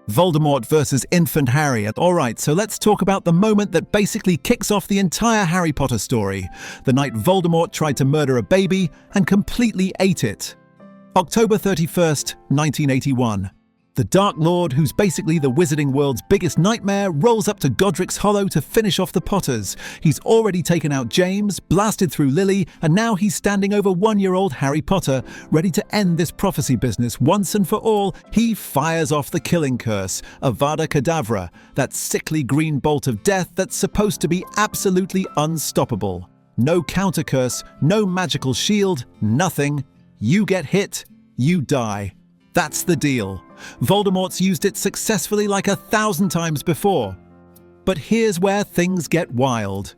Voldemort versus infant Harry. Alright, so let's talk about the moment that basically kicks off the entire Harry Potter story. The night Voldemort tried to murder a baby and completely ate it. October 31st, 1981. The Dark Lord, who's basically the wizarding world's biggest nightmare, rolls up to Godric's Hollow to finish off the Potters. He's already taken out James, blasted through Lily, and now he's standing over one-year-old Harry Potter, ready to end this prophecy business once and for all. He fires off the killing curse, AVADA KEDAVRA, that sickly green bolt of death that's supposed to be absolutely unstoppable. No counter curse, no magical shield, nothing. You get hit, you die. That's the deal. Voldemort's used it successfully like 1,000 times before. But here's where things get wild.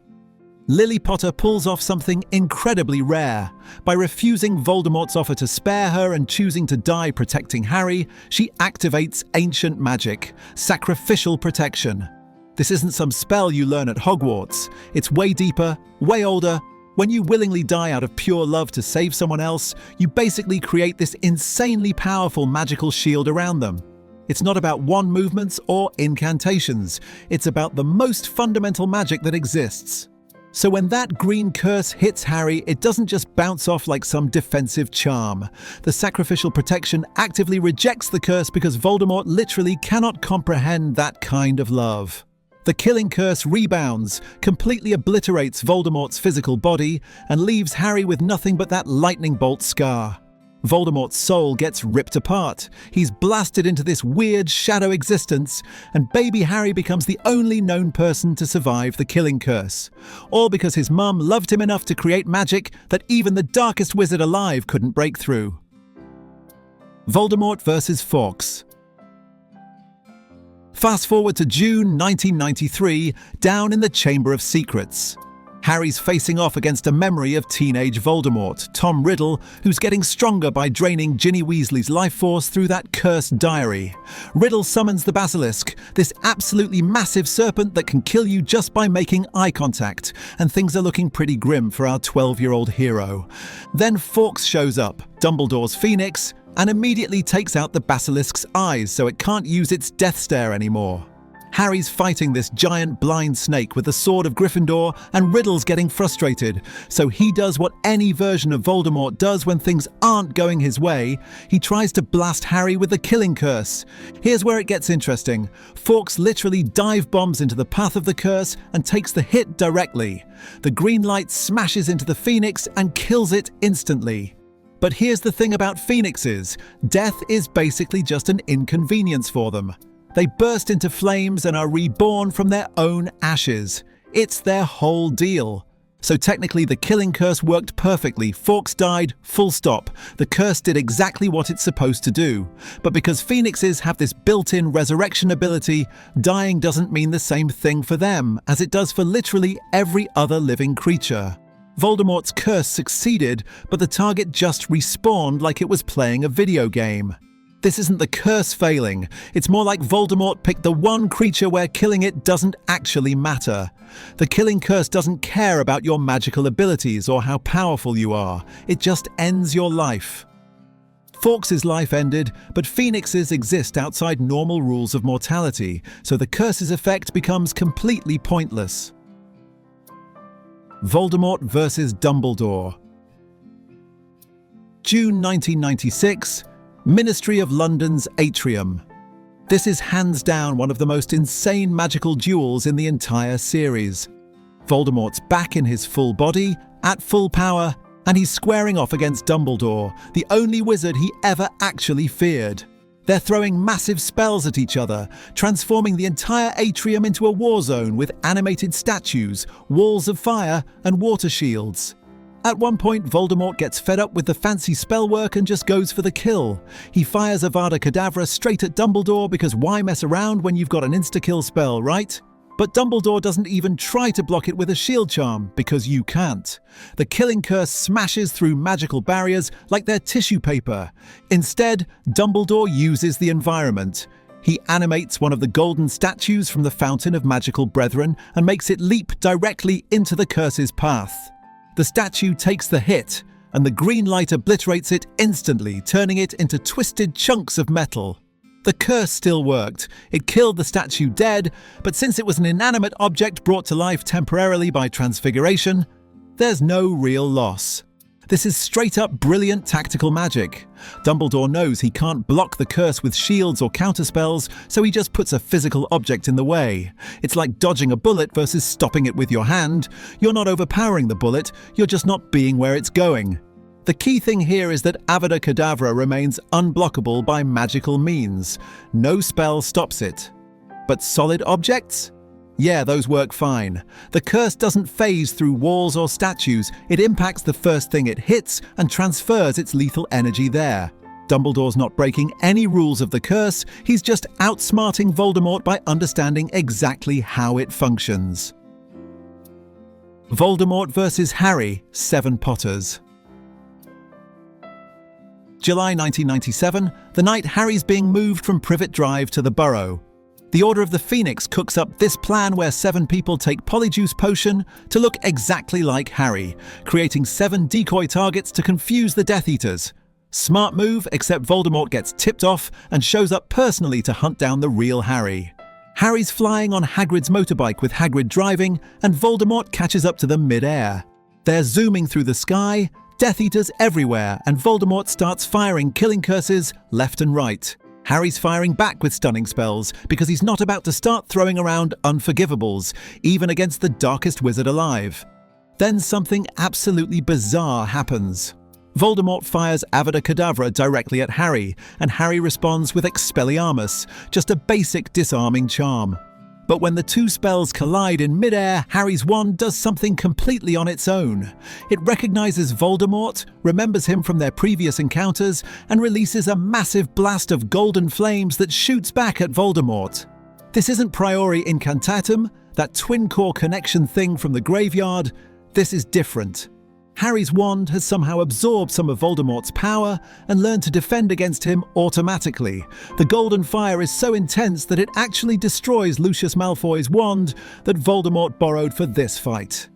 Lily Potter pulls off something incredibly rare. By refusing Voldemort's offer to spare her and choosing to die protecting Harry, she activates ancient magic, sacrificial protection. This isn't some spell you learn at Hogwarts. It's way deeper, way older. When you willingly die out of pure love to save someone else, you basically create this insanely powerful magical shield around them. It's not about wand movements or incantations. It's about the most fundamental magic that exists. So when that green curse hits Harry, it doesn't just bounce off like some defensive charm. The sacrificial protection actively rejects the curse because Voldemort literally cannot comprehend that kind of love. The killing curse rebounds, completely obliterates Voldemort's physical body, and leaves Harry with nothing but that lightning bolt scar. Voldemort's soul gets ripped apart. He's blasted into this weird shadow existence, and baby Harry becomes the only known person to survive the killing curse. All because his mum loved him enough to create magic that even the darkest wizard alive couldn't break through. Voldemort versus Fawkes. Fast forward to June 1993, down in the Chamber of Secrets. Harry's facing off against a memory of teenage Voldemort, Tom Riddle, who's getting stronger by draining Ginny Weasley's life force through that cursed diary. Riddle summons the Basilisk, this absolutely massive serpent that can kill you just by making eye contact, and things are looking pretty grim for our 12-year-old hero. Then Fawkes shows up, Dumbledore's Phoenix, and immediately takes out the Basilisk's eyes so it can't use its death stare anymore. Harry's fighting this giant blind snake with the sword of Gryffindor, and Riddle's getting frustrated, so he does what any version of Voldemort does when things aren't going his way. He tries to blast Harry with the killing curse. Here's where it gets interesting. Fawkes literally dive bombs into the path of the curse and takes the hit directly. The green light smashes into the Phoenix and kills it instantly. But here's the thing about Phoenixes. Death is basically just an inconvenience for them. They burst into flames and are reborn from their own ashes. It's their whole deal. So technically the killing curse worked perfectly. Fawkes died, full stop. The curse did exactly what it's supposed to do. But because Phoenixes have this built-in resurrection ability, dying doesn't mean the same thing for them as it does for literally every other living creature. Voldemort's curse succeeded, but the target just respawned like it was playing a video game. This isn't the curse failing. It's more like Voldemort picked the one creature where killing it doesn't actually matter. The killing curse doesn't care about your magical abilities or how powerful you are. It just ends your life. Fawkes' life ended, but Phoenixes exist outside normal rules of mortality, so the curse's effect becomes completely pointless. Voldemort versus Dumbledore. June 1996, Ministry of London's Atrium. This is hands down one of the most insane magical duels in the entire series. Voldemort's back in his full body, at full power, and he's squaring off against Dumbledore, the only wizard he ever actually feared. They're throwing massive spells at each other, transforming the entire atrium into a war zone with animated statues, walls of fire, and water shields. At one point, Voldemort gets fed up with the fancy spell work and just goes for the kill. He fires AVADA KEDAVRA straight at Dumbledore because why mess around when you've got an insta-kill spell, right? But Dumbledore doesn't even try to block it with a shield charm, because you can't. The killing curse smashes through magical barriers like they're tissue paper. Instead, Dumbledore uses the environment. He animates one of the golden statues from the Fountain of Magical Brethren and makes it leap directly into the curse's path. The statue takes the hit, and the green light obliterates it instantly, turning it into twisted chunks of metal. The curse still worked. It killed the statue dead, but since it was an inanimate object brought to life temporarily by transfiguration, there's no real loss. This is straight-up brilliant tactical magic. Dumbledore knows he can't block the curse with shields or counterspells, so he just puts a physical object in the way. It's like dodging a bullet versus stopping it with your hand. You're not overpowering the bullet, you're just not being where it's going. The key thing here is that AVADA KEDAVRA remains unblockable by magical means. No spell stops it. But solid objects? Yeah, those work fine. The curse doesn't phase through walls or statues, it impacts the first thing it hits and transfers its lethal energy there. Dumbledore's not breaking any rules of the curse, he's just outsmarting Voldemort by understanding exactly how it functions. Voldemort vs. Harry, 7 Potters. July 1997, the night Harry's being moved from Privet Drive to the Burrow. The Order of the Phoenix cooks up this plan where 7 people take Polyjuice Potion to look exactly like Harry, creating 7 decoy targets to confuse the Death Eaters. Smart move, except Voldemort gets tipped off and shows up personally to hunt down the real Harry. Harry's flying on Hagrid's motorbike with Hagrid driving, and Voldemort catches up to them mid-air. They're zooming through the sky, Death Eaters everywhere, and Voldemort starts firing killing curses left and right. Harry's firing back with stunning spells because he's not about to start throwing around unforgivables, even against the darkest wizard alive. Then something absolutely bizarre happens. Voldemort fires AVADA KEDAVRA directly at Harry, and Harry responds with Expelliarmus, just a basic disarming charm. But when the 2 spells collide in midair, Harry's wand does something completely on its own. It recognizes Voldemort, remembers him from their previous encounters, and releases a massive blast of golden flames that shoots back at Voldemort. This isn't Priori Incantatem, that twin core connection thing from the graveyard. This is different. Harry's wand has somehow absorbed some of Voldemort's power and learned to defend against him automatically. The golden fire is so intense that it actually destroys Lucius Malfoy's wand that Voldemort borrowed for this fight.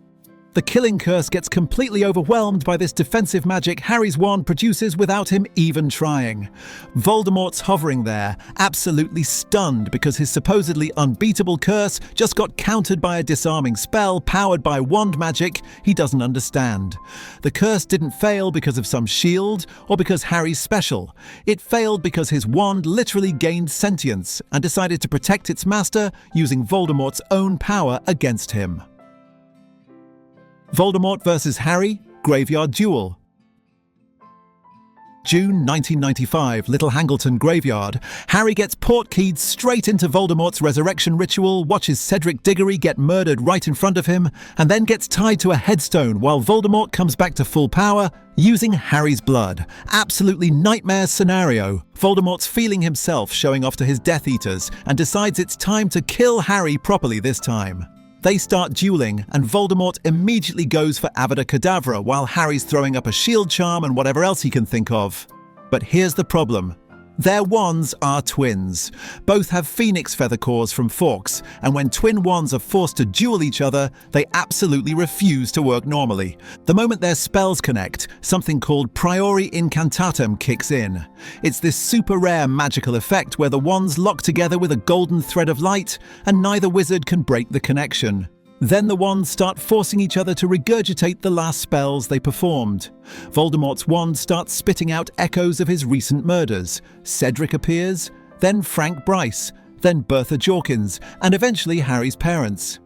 The killing curse gets completely overwhelmed by this defensive magic Harry's wand produces without him even trying. Voldemort's hovering there, absolutely stunned because his supposedly unbeatable curse just got countered by a disarming spell powered by wand magic he doesn't understand. The curse didn't fail because of some shield or because Harry's special. It failed because his wand literally gained sentience and decided to protect its master using Voldemort's own power against him. Voldemort vs. Harry, Graveyard Duel. June 1995, Little Hangleton Graveyard. Harry gets portkeyed straight into Voldemort's resurrection ritual, watches Cedric Diggory get murdered right in front of him, and then gets tied to a headstone while Voldemort comes back to full power, using Harry's blood. Absolutely nightmare scenario. Voldemort's feeling himself showing off to his Death Eaters, and decides it's time to kill Harry properly this time. They start dueling, and Voldemort immediately goes for AVADA KEDAVRA while Harry's throwing up a shield charm and whatever else he can think of. But here's the problem. Their wands are twins. Both have phoenix feather cores from Fawkes, and when twin wands are forced to duel each other, they absolutely refuse to work normally. The moment their spells connect, something called Priori Incantatem kicks in. It's this super rare magical effect where the wands lock together with a golden thread of light, and neither wizard can break the connection. Then the wands start forcing each other to regurgitate the last spells they performed. Voldemort's wand starts spitting out echoes of his recent murders. Cedric appears, then Frank Bryce, then Bertha Jorkins, and eventually Harry's parents.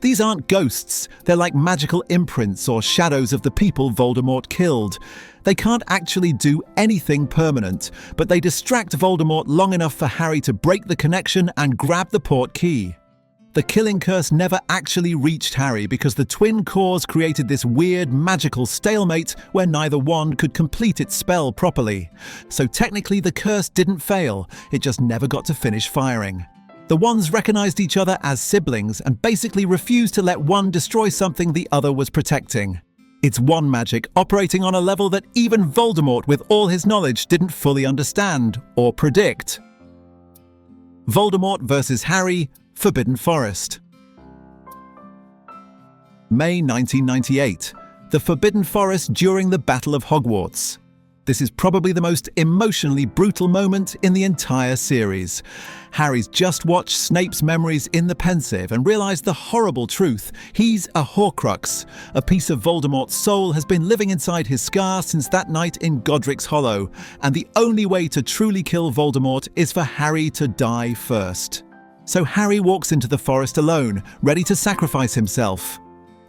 These aren't ghosts, they're like magical imprints or shadows of the people Voldemort killed. They can't actually do anything permanent, but they distract Voldemort long enough for Harry to break the connection and grab the port key. The killing curse never actually reached Harry because the twin cores created this weird magical stalemate where neither wand could complete its spell properly. So technically the curse didn't fail, it just never got to finish firing. The wands recognized each other as siblings and basically refused to let one destroy something the other was protecting. It's wand magic operating on a level that even Voldemort with all his knowledge didn't fully understand or predict. Voldemort vs. Harry, Forbidden Forest. May 1998. The Forbidden Forest during the Battle of Hogwarts. This is probably the most emotionally brutal moment in the entire series. Harry's just watched Snape's memories in the Pensieve and realised the horrible truth. He's a Horcrux. A piece of Voldemort's soul has been living inside his scar since that night in Godric's Hollow, and the only way to truly kill Voldemort is for Harry to die first. So Harry walks into the forest alone, ready to sacrifice himself.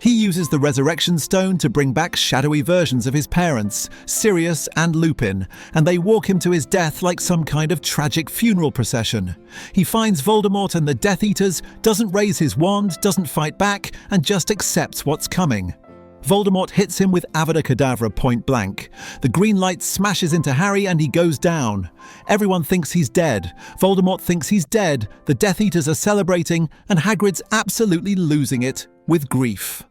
He uses the Resurrection Stone to bring back shadowy versions of his parents, Sirius and Lupin, and they walk him to his death like some kind of tragic funeral procession. He finds Voldemort and the Death Eaters, doesn't raise his wand, doesn't fight back, and just accepts what's coming. Voldemort hits him with AVADA KEDAVRA point blank. The green light smashes into Harry and he goes down. Everyone thinks he's dead. Voldemort thinks he's dead, the Death Eaters are celebrating, and Hagrid's absolutely losing it with grief.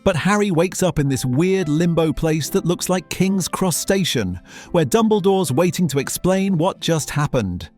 But Harry wakes up in this weird limbo place that looks like King's Cross Station, where Dumbledore's waiting to explain what just happened.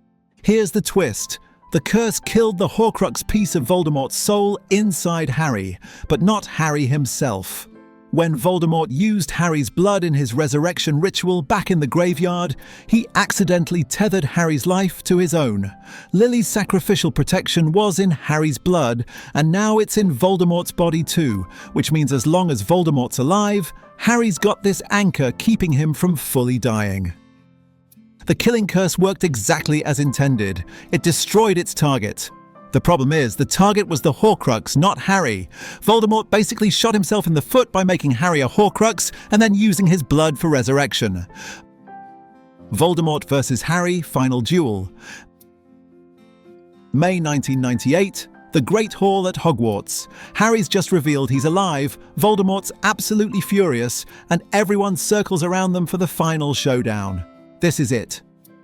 Here's the twist. The curse killed the Horcrux piece of Voldemort's soul inside Harry, but not Harry himself. When Voldemort used Harry's blood in his resurrection ritual back in the graveyard, he accidentally tethered Harry's life to his own. Lily's sacrificial protection was in Harry's blood, and now it's in Voldemort's body too, which means as long as Voldemort's alive, Harry's got this anchor keeping him from fully dying. The killing curse worked exactly as intended. It destroyed its target. The problem is, the target was the Horcrux, not Harry. Voldemort basically shot himself in the foot by making Harry a Horcrux and then using his blood for resurrection. Voldemort vs. Harry, final duel. May 1998, the Great Hall at Hogwarts. Harry's just revealed he's alive, Voldemort's absolutely furious, and everyone circles around them for the final showdown. This is it.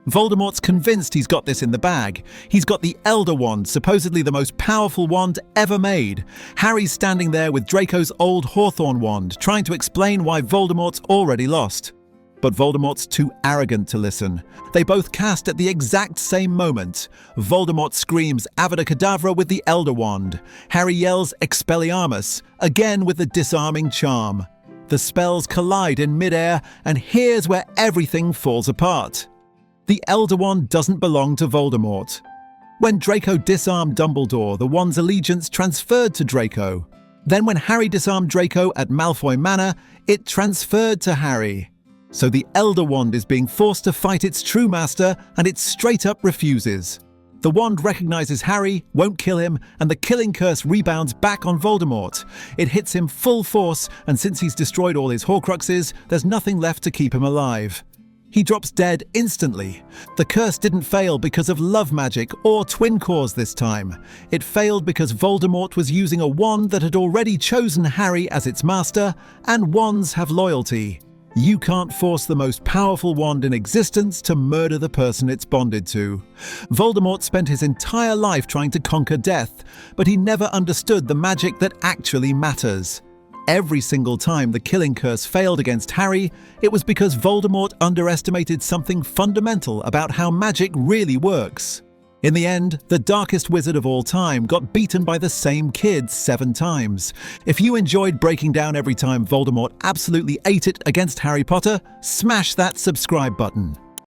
Voldemort's convinced he's got this in the bag. He's got the Elder Wand, supposedly the most powerful wand ever made. Harry's standing there with Draco's old Hawthorn wand, trying to explain why Voldemort's already lost. But Voldemort's too arrogant to listen. They both cast at the exact same moment. Voldemort screams Avada Kedavra with the Elder Wand. Harry yells Expelliarmus, again with the disarming charm. The spells collide in midair, and here's where everything falls apart. The Elder Wand doesn't belong to Voldemort. When Draco disarmed Dumbledore, the wand's allegiance transferred to Draco. Then when Harry disarmed Draco at Malfoy Manor, it transferred to Harry. So the Elder Wand is being forced to fight its true master, and it straight up refuses. The wand recognizes Harry, won't kill him, and the killing curse rebounds back on Voldemort. It hits him full force, and since he's destroyed all his Horcruxes, there's nothing left to keep him alive. He drops dead instantly. The curse didn't fail because of love magic or twin cores this time. It failed because Voldemort was using a wand that had already chosen Harry as its master, and wands have loyalty. You can't force the most powerful wand in existence to murder the person it's bonded to. Voldemort spent his entire life trying to conquer death, but he never understood the magic that actually matters. Every single time the killing curse failed against Harry, it was because Voldemort underestimated something fundamental about how magic really works. In the end, the darkest wizard of all time got beaten by the same kid 7 times. If you enjoyed breaking down every time Voldemort absolutely ate it against Harry Potter, smash that subscribe button.